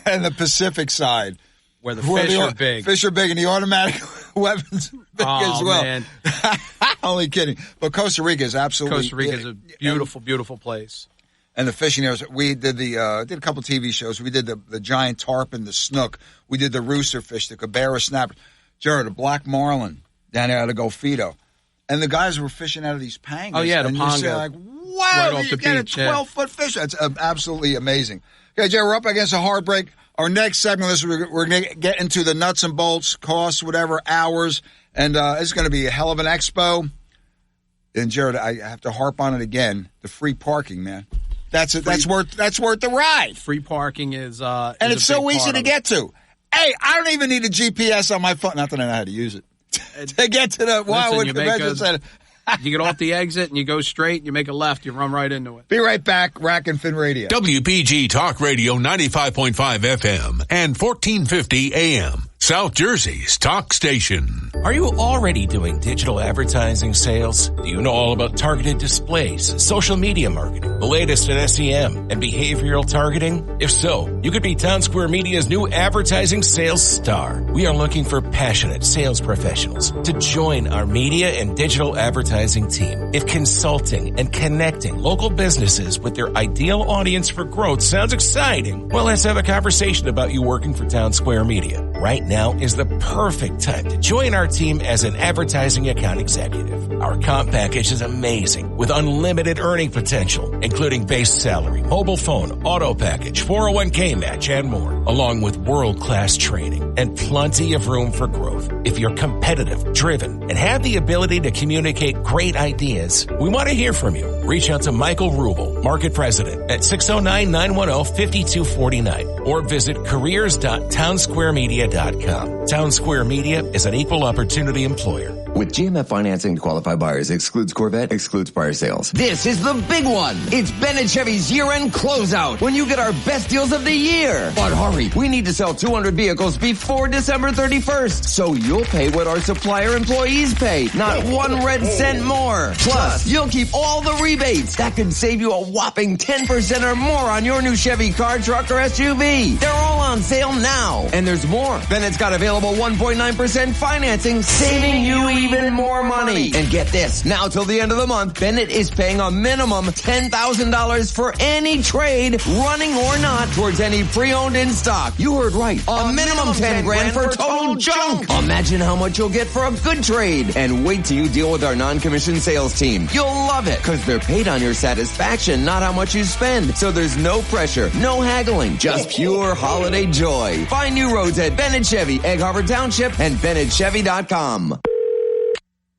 And the Pacific side. Where the fish are big. Fish are big and the automatic weapons big as well. Man. Only kidding. But Costa Rica is absolutely... Costa Rica is a beautiful, beautiful place. And the fishing there, we did did a couple TV shows. We did the giant tarpon, the snook. We did the rooster fish, the cabera snapper. Jared, the black marlin down there out of Golfito. And the guys were fishing out of these pangas. Oh, yeah, the and ponga. You're like, wow, right you get beach, a 12-foot fish. That's absolutely amazing. Okay, Jared, we're up against a hard break. Our next segment, we're going to get into the nuts and bolts, costs, whatever, hours. And it's going to be a hell of an expo. And, Jared, I have to harp on it again. The free parking, man. That's worth the ride. Free parking is and it's so easy to get to. Hey, I don't even need a GPS on my phone. Not that I know how to use it to get to the Wildwood Convention Center. You get off the exit and you go straight. You make a left. You run right into it. Be right back. Rack and Fin Radio. WPG Talk Radio 95.5 FM and 1450 AM. South Jersey's talk station. Are you already doing digital advertising sales? Do you know all about targeted displays, social media marketing, the latest in SEM, and behavioral targeting? If so, you could be Town Square Media's new advertising sales star. We are looking for passionate sales professionals to join our media and digital advertising team. If consulting and connecting local businesses with their ideal audience for growth sounds exciting, well, let's have a conversation about you working for Town Square Media. Right now is the perfect time to join our team as an advertising account executive. Our comp package is amazing with unlimited earning potential, including base salary, mobile phone, auto package, 401k match, and more, along with world-class training and plenty of room for growth. If you're competitive, driven, and have the ability to communicate great ideas, we want to hear from you. Reach out to Michael Rubel, Market President, at 609-910-5249 or visit careers.townsquaremedia.com. Town Square Media is an equal opportunity employer. With GMF financing to qualify buyers excludes Corvette, excludes prior sales. This is the big one. It's Bennett Chevy's year-end closeout when you get our best deals of the year. But hurry, we need to sell 200 vehicles before December 31st. So you'll pay what our supplier employees pay, not 1 red cent more. Plus, you'll keep all the rebates. That could save you a whopping 10% or more on your new Chevy car, truck, or SUV. They're all on sale now. And there's more. Bennett's got available 1.9% financing, saving you even more money. And get this, now till the end of the month, Bennett is paying a minimum $10,000 for any trade, running or not, towards any pre-owned in stock. You heard right. A minimum 10 grand for total junk. Imagine how much you'll get for a good trade. And wait till you deal with our non-commissioned sales team. You'll love it, because they're paid on your satisfaction, not how much you spend. So there's no pressure, no haggling, just pure holiday joy. Find new roads at Bennett Chevy, Egg Harbor Township, and BennettChevy.com.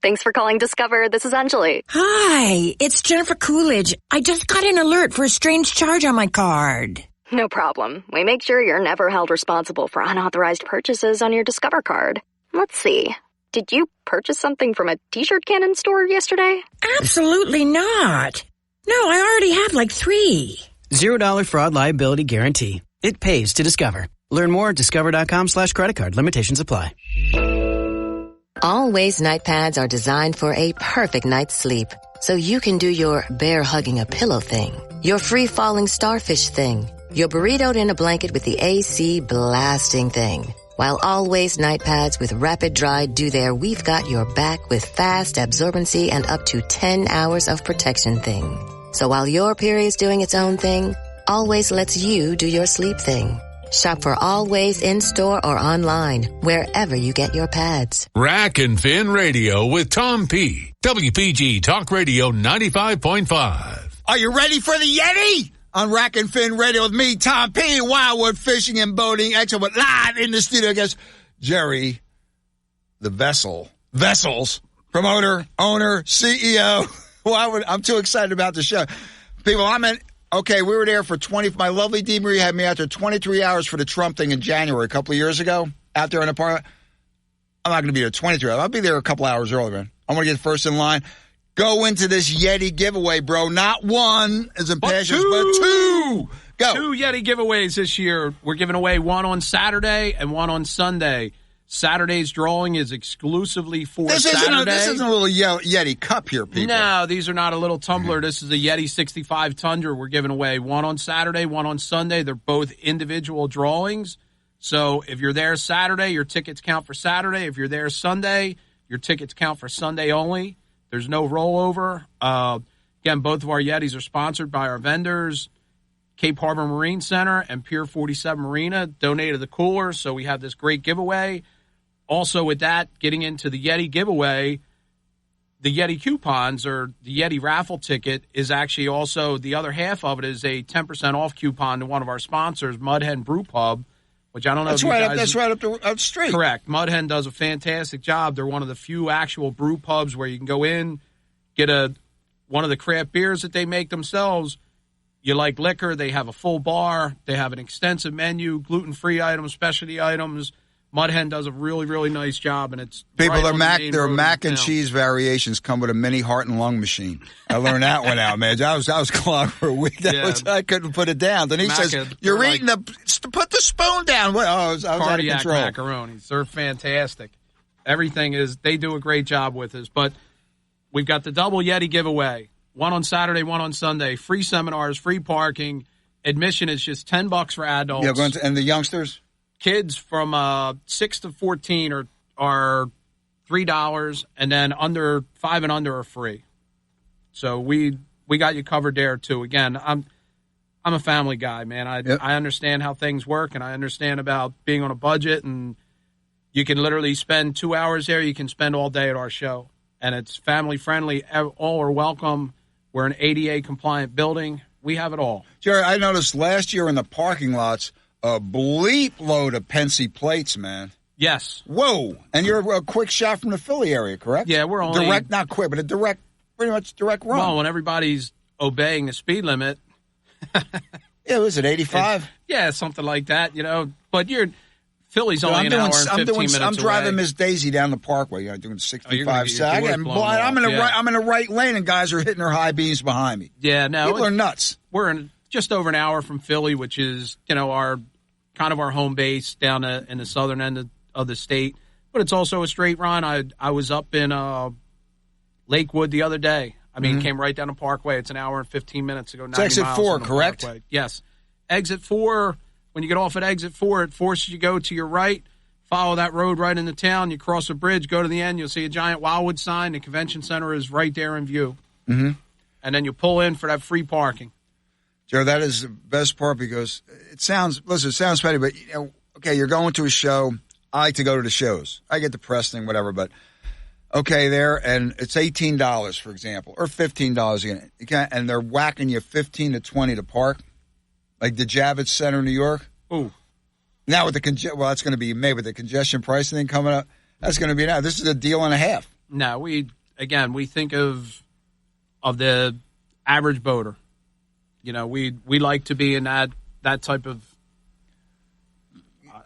Thanks for calling Discover. This is Anjali. Hi, it's Jennifer Coolidge. I just got an alert for a strange charge on my card. No problem. We make sure you're never held responsible for unauthorized purchases on your Discover card. Let's see. Did you purchase something from a t-shirt cannon store yesterday? Absolutely not. No, I already have like 3. $0 fraud liability guarantee. It pays to Discover. Learn more at discover.com/credit card. Limitations apply. Always night pads are designed for a perfect night's sleep. So you can do your bear hugging a pillow thing, your free falling starfish thing, your burritoed in a blanket with the AC blasting thing. While Always night pads with Rapid Dry do their we've got your back with fast absorbency and up to 10 hours of protection thing. So while your period's doing its own thing, Always lets you do your sleep thing. Shop for Always in-store or online, wherever you get your pads. Rack and Fin Radio with Tom P. WPG Talk Radio 95.5. Are you ready for the Yeti? On Rack and Fin Radio with me, Tom P. Wildwood Fishing and Boating Expert, live in the studio. I guess Jerry, the Vessels, promoter, owner, CEO. I'm too excited about the show. People, we were there for my lovely Dee Marie had me out there 23 hours for the Trump thing in January a couple of years ago, out there in the park. I'm not going to be there 23 hours. I'll be there a couple hours early, man. I'm going to get first in line. Go into this Yeti giveaway, bro. Not one as impassioned, but two. Go. 2 Yeti giveaways this year. We're giving away one on Saturday and one on Sunday. Saturday's drawing is exclusively for Saturday. This isn't a little Yeti cup here, people. No, these are not a little tumbler. This is a Yeti 65 Tundra. We're giving away one on Saturday, one on Sunday. They're both individual drawings. So if you're there Saturday, your tickets count for Saturday. If you're there Sunday, your tickets count for Sunday only. There's no rollover. Again, both of our Yetis are sponsored by our vendors, Cape Harbor Marine Center and Pier 47 Marina, donated the cooler, so we have this great giveaway. Also with that, getting into the Yeti giveaway, the Yeti coupons or the Yeti raffle ticket is actually also, the other half of it is a 10% off coupon to one of our sponsors, Mud Hen Brew Pub, which I don't know if you guys... That's right up the street. Correct. Mud Hen does a fantastic job. They're one of the few actual brew pubs where you can go in, get one of the craft beers that they make themselves. You like liquor, they have a full bar. They have an extensive menu, gluten-free items, specialty items. Mud Hen does a really, really nice job, and it's people. Right their mac and cheese variations come with a mini heart and lung machine. I learned that one out, man. I was clogged for a week. I couldn't put it down. Then he says, "You're eating put the spoon down." I was out of control. Macaronis, they're fantastic. Everything is. They do a great job with us. But we've got the double Yeti giveaway. One on Saturday, one on Sunday. Free seminars, free parking. Admission is just $10 for adults. Yeah, and the youngsters. Kids from 6 to 14 are $3, and then 5 and under are free. So we got you covered there too. Again, I'm a family guy, man. I understand how things work, and I understand about being on a budget. And you can literally spend 2 hours there. You can spend all day at our show, and it's family friendly. All are welcome. We're an ADA compliant building. We have it all. Jerry, I noticed last year in the parking lots, a bleep load of Pensy plates, man. Yes. Whoa. And you're a quick shot from the Philly area, correct? Yeah, we're only... Direct, not quick, but pretty much direct run. Well, when everybody's obeying the speed limit... Yeah, was it 85? Yeah, something like that, But Philly's only an hour and 15 minutes away. I'm driving Miss Daisy down the Parkway, doing 65 sag. I'm in the right lane, and guys are hitting their high beams behind me. Yeah, no. People are nuts. We're just over an hour from Philly, which is, our home base down in the southern end of the state. But it's also a straight run. I was up in Lakewood the other day. Came right down the Parkway. It's an hour and 15 minutes to go 90 it's exit miles 4, correct? Parkway. Yes. Exit 4, when you get off at exit 4, it forces you to go to your right, follow that road right into town. You cross a bridge, go to the end. You'll see a giant Wildwood sign. The convention center is right there in view. Mm-hmm. And then you pull in for that free parking. Joe, that is the best part because it sounds petty, but, you're going to a show. I like to go to the shows. I get the press thing, whatever, but, there, and it's $18, for example, or $15 again. And they're whacking you $15 to $20 to park, like the Javits Center in New York. Ooh. Now with that's going to be May, with the congestion pricing thing coming up, that's going to be now. This is a deal and a half. No, we think of the average boater. We like to be in that type of.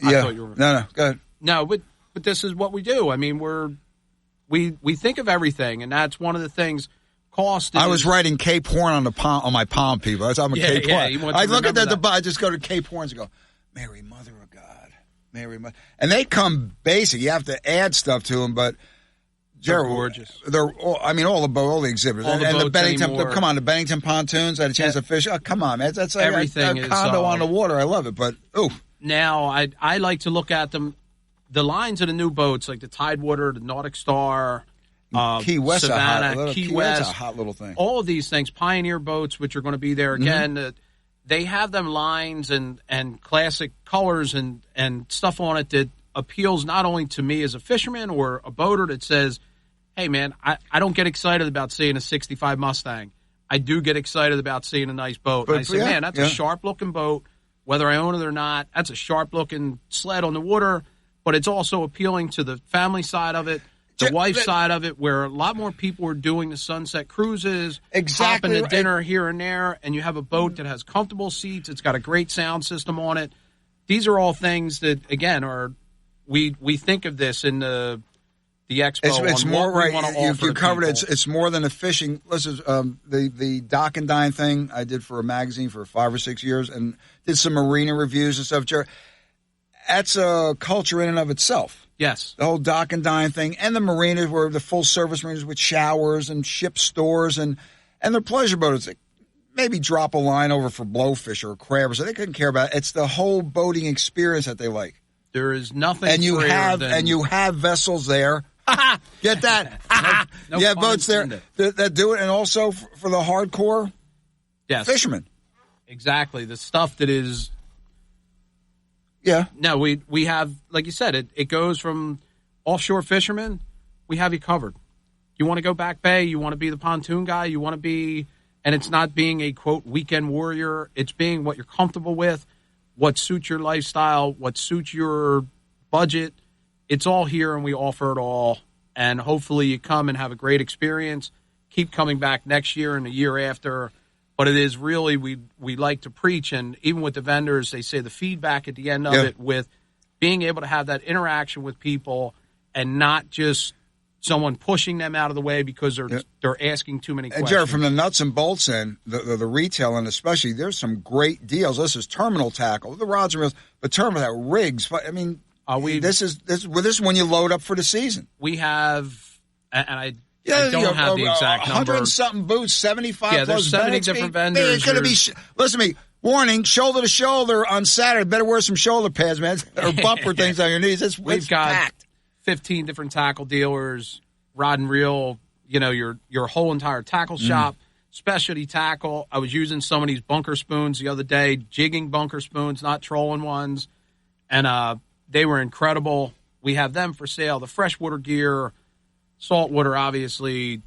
I thought you were. No, go ahead. No, but this is what we do. We think of everything, and that's one of the things. Cost. I was writing Cape Horn on my palm, people. I'm a Cape Horn. I look at I just go to Cape Horns and go, Mary, Mother of God, Mary, Mother, and they come basic. You have to add stuff to them, but. They're gorgeous. All the exhibitors. All the and boats the Bennington, anymore. Come on, the Bennington pontoons. I had a chance to fish. Oh, come on, man. That's like everything a condo on the water. I love it, but, ooh. Now, I like to look at them. The lines of the new boats, like the Tidewater, the Nautic Star, Key West, Savannah, Key West. That's a hot little thing. All of these things, Pioneer boats, which are going to be there again. they have them lines and classic colors and stuff on it that appeals not only to me as a fisherman or a boater that says, hey, man, I don't get excited about seeing a 65 Mustang. I do get excited about seeing a nice boat. But, and I say, man, that's a sharp-looking boat. Whether I own it or not, that's a sharp-looking sled on the water, but it's also appealing to the family side of it, the wife side of it, where a lot more people are doing the sunset cruises, hopping to dinner here and there, and you have a boat that has comfortable seats. It's got a great sound system on it. These are all things that, again, are we think of this in the expo. It's more right. You covered it. It's more than a fishing. Listen, the Dock and Dine thing I did for a magazine for 5 or 6 years, and did some marina reviews and stuff. That's a culture in and of itself. Yes, the whole Dock and Dine thing, and the marinas were the full service marinas with showers and ship stores, and their pleasure boats. Like, maybe drop a line over for blowfish or crab, so they couldn't care about it. It's the whole boating experience that they like. There is nothing, and you than... you have vessels there. Get that? No you have boats intended. there that do it, and also for the hardcore fishermen. Exactly, the stuff that is. Yeah. No, we have, like you said, it goes from offshore fishermen. We have you covered. You want to go back bay. You want to be the pontoon guy. You want to be, and it's not being a quote weekend warrior. It's being what you're comfortable with, what suits your lifestyle, what suits your budget. It's all here, and we offer it all. And hopefully you come and have a great experience. Keep coming back next year and the year after. But it is really, we like to preach, and even with the vendors, they say the feedback at the end of it with being able to have that interaction with people and not just someone pushing them out of the way because they're asking too many questions. And Jared, from the nuts and bolts end, the retail, and especially, there's some great deals. This is terminal tackle, the rods and reels, but terminal tackle, rigs. I mean, this is when you load up for the season. We have, and I don't have the exact number. 100-something booths, 75 plus. There's 70 different vendors. It's going to be. Listen to me. Warning: shoulder to shoulder on Saturday. Better wear some shoulder pads, man, or bumper things on your knees. We've got 15 different tackle dealers, rod and reel. You know, your whole entire tackle shop, specialty tackle. I was using some of these bunker spoons the other day, jigging bunker spoons, not trolling ones, and they were incredible. We have them for sale. The freshwater gear. Saltwater, obviously,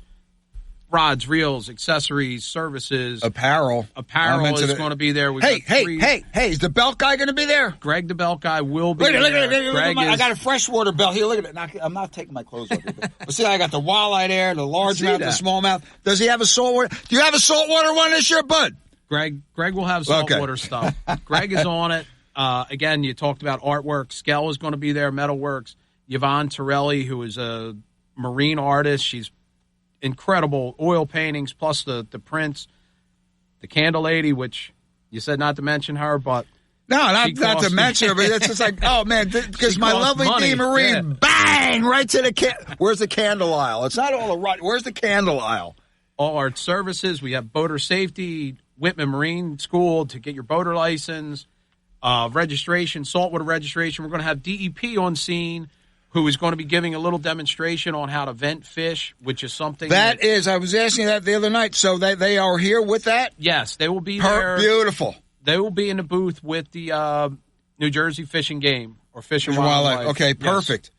rods, reels, accessories, services. Apparel is going to be there. Hey, is the belt guy going to be there? Greg, the belt guy, will be there. Look at I got a freshwater belt. Here, look at it. I'm not taking my clothes off. But see, I got the walleye there, the largemouth, the smallmouth. Does he have a saltwater? Do you have a saltwater one this year, bud? Greg will have saltwater stuff. Greg is on it. Again, you talked about artwork. Skell is going to be there, Metalworks. Yvonne Torelli, who is a marine artist. She's incredible. Oil paintings plus the prints. The Candle Lady, which you said not to mention her, but not to mention her, but it's just like, oh man, because my lovely Dee Marine, bang, right to the where's the candle aisle? It's not all the right. Where's the candle aisle? All our services. We have boater safety, Whitman Marine School to get your boater license, registration, saltwater registration. We're going to have DEP on scene, who is going to be giving a little demonstration on how to vent fish, which is something that is. I was asking that the other night. So they are here with that? Yes, they will be there. Beautiful. They will be in the booth with the New Jersey Fish and Game or Fish and Wildlife. Okay, perfect.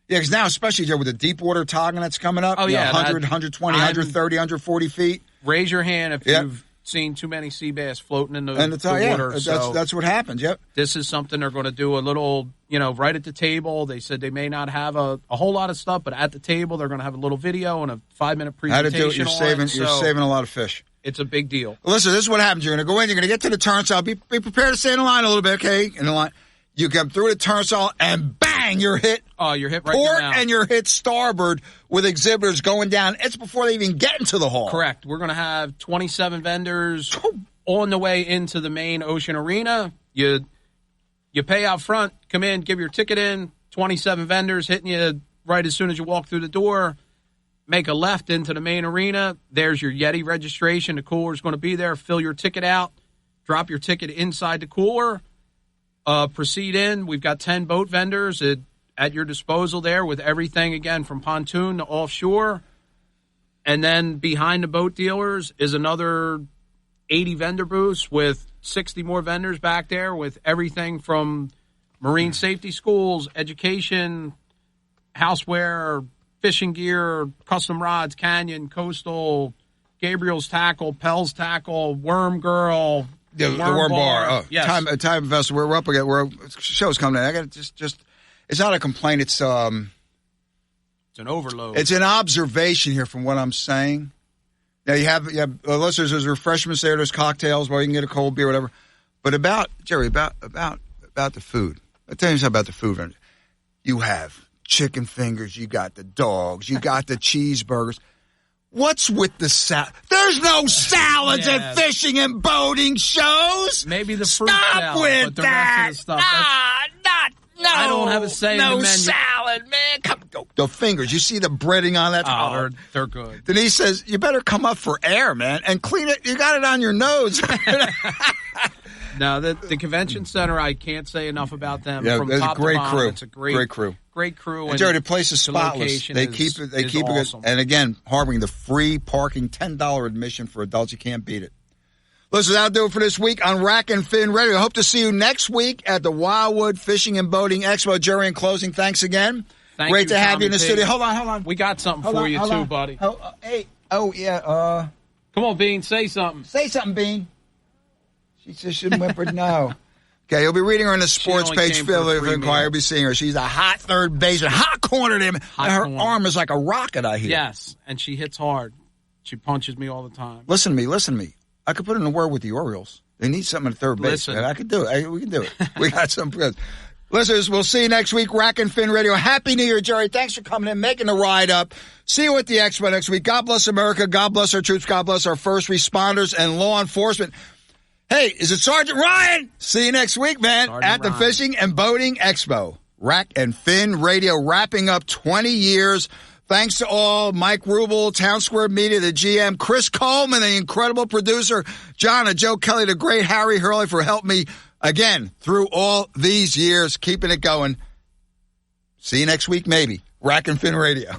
Yeah, because now, especially here with the deep water togging that's coming up, 100, 120, 130, 140 feet. Raise your hand if you've seen too many sea bass floating in the water. That's what happens, yep. This is something they're going to do a little, right at the table. They said they may not have a whole lot of stuff, but at the table they're going to have a little video and a 5-minute presentation. How to do it. You're saving a lot of fish. It's a big deal. Listen, this is what happens. You're going to go in, you're going to get to the turnstile. Be prepared to stay in the line a little bit, okay? In the line. You come through the turnstile and bang, you're hit. Oh, you're hit right port now. And you're hit starboard with exhibitors going down. It's before they even get into the hall. Correct. We're going to have 27 vendors on the way into the main Ocean Arena. You pay out front, come in, give your ticket in. 27 vendors hitting you right as soon as you walk through the door. Make a left into the main arena. There's your Yeti registration. The cooler's going to be there. Fill your ticket out. Drop your ticket inside the cooler. Proceed in. We've got 10 boat vendors at your disposal there with everything, again, from pontoon to offshore. And then behind the boat dealers is another 80 vendor booths with 60 more vendors back there with everything from marine safety schools, education, houseware, fishing gear, custom rods, Canyon, Coastal, Gabriel's Tackle, Pell's Tackle, Worm Girl, the Worm Bar. Oh, yes. Time Festival. We're up again. Show's coming in. I got to just. It's not a complaint. It's an overload. It's an observation here from what I'm saying. Now you have listeners. There's refreshments there. There's cocktails. Well, you can get a cold beer, whatever. But about the food. I'll tell you something about the food. You have chicken fingers. You got the dogs. You got the cheeseburgers. What's with the salad? There's no salads at fishing and boating shows. Maybe the fruit Stop salad, with but the that. rest of the stuff. No, I don't have a say in the menu. No salad, man. Come go. The fingers. You see the breading on that? Oh, they're good. Denise says, you better come up for air, man, and clean it. You got it on your nose. No, the convention center, I can't say enough about them. Yeah, From it's top a great to bottom, crew. It's a great crew. Great crew. And Jerry, the place is spotless. Location They keep it awesome. and again, harboring the free parking, $10 admission for adults. You can't beat it. Listen, that'll do it for this week on Rack and Fin Radio. I hope to see you next week at the Wildwood Fishing and Boating Expo. Jerry, in closing, thanks again. Great to have you in the studio. Hold on. We got something for you too, buddy. Yeah. Come on, Bean, say something. Say something, Bean. She says she whimpered no. Okay, you'll be reading her on the sports page. You'll be seeing her. She's a hot third baseman, hot cornered him. Her arm is like a rocket, I hear. Yes, and she hits hard. She punches me all the time. Listen to me. I could put in a word with the Orioles. They need something at third base. I could do it. We can do it. We got some friends. Listeners, we'll see you next week. Rack and Fin Radio. Happy New Year, Jerry. Thanks for coming in, making the ride up. See you at the Expo next week. God bless America. God bless our troops. God bless our first responders and law enforcement. Hey, is it Sergeant Ryan? See you next week, man, at the Fishing and Boating Expo. Rack and Fin Radio wrapping up 20 years. Thanks to all, Mike Rubel, Town Square Media, the GM, Chris Coleman, the incredible producer, John and Joe Kelly, the great Harry Hurley for helping me, again, through all these years, keeping it going. See you next week, maybe. Rack and Fin Radio.